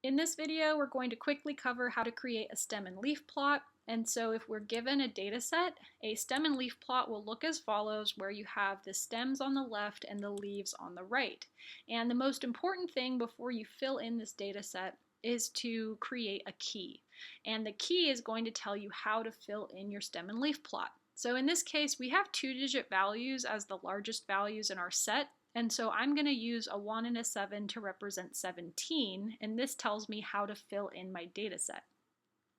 In this video, we're going to quickly cover how to create a stem and leaf plot. And so if we're given a data set, a stem and leaf plot will look as follows, where you have the stems on the left and the leaves on the right. And the most important thing before you fill in this data set is to create a key. And the key is going to tell you how to fill in your stem and leaf plot. So in this case, we have 2-digit values as the largest values in our set. And so I'm going to use a 1 and a 7 to represent 17, and this tells me how to fill in my data set.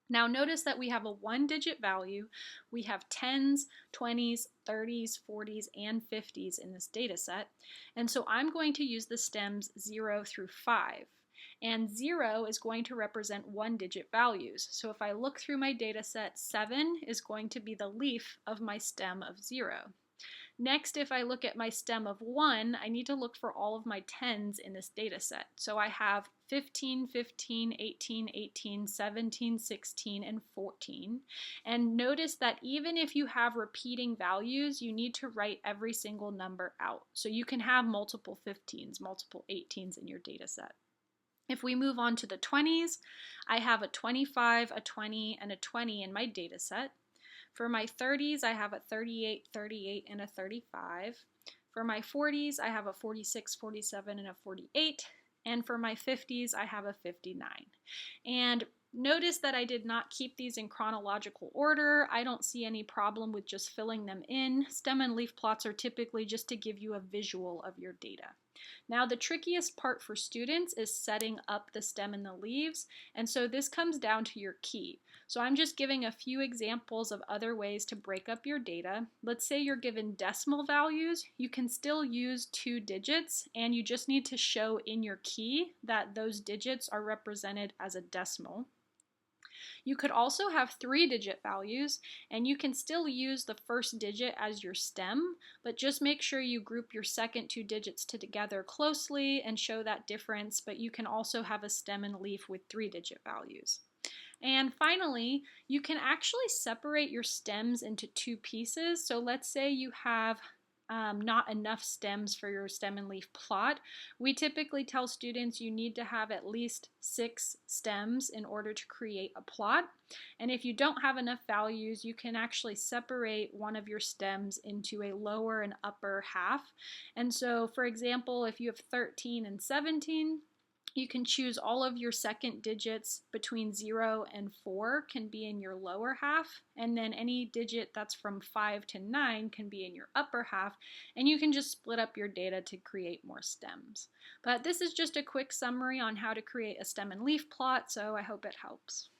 Now notice that we have a 1-digit value, we have 10s, 20s, 30s, 40s, and 50s in this data set, and so I'm going to use the stems 0 through 5. And 0 is going to represent 1-digit values. So if I look through my data set, 7 is going to be the leaf of my stem of 0. Next, if I look at my stem of 1, I need to look for all of my 10s in this data set. So I have 15, 15, 18, 18, 17, 16, and 14. And notice that even if you have repeating values, you need to write every single number out. So you can have multiple 15s, multiple 18s in your data set. If we move on to the 20s, I have a 25, a 20, and a 20 in my data set. For my 30s, I have a 38, 38, and a 35. For my 40s, I have a 46, 47, and a 48. And for my 50s, I have a 59. And notice that I did not keep these in chronological order. I don't see any problem with just filling them in. Stem and leaf plots are typically just to give you a visual of your data. Now the trickiest part for students is setting up the stem and the leaves, and so this comes down to your key. So I'm just giving a few examples of other ways to break up your data. Let's say you're given decimal values. You can still use 2 digits, and you just need to show in your key that those digits are represented as a decimal. You could also have 3-digit values, and you can still use the first digit as your stem, but just make sure you group your second 2 digits together closely and show that difference, but you can also have a stem and leaf with 3-digit values. And finally, you can actually separate your stems into 2 pieces. So let's say you have not enough stems for your stem and leaf plot. We typically tell students you need to have at least 6 stems in order to create a plot. And if you don't have enough values, you can actually separate one of your stems into a lower and upper half. And so, for example, if you have 13 and 17, you can choose all of your second digits between 0 and 4 can be in your lower half, and then any digit that's from 5 to 9 can be in your upper half, and you can just split up your data to create more stems. But this is just a quick summary on how to create a stem and leaf plot, so I hope it helps.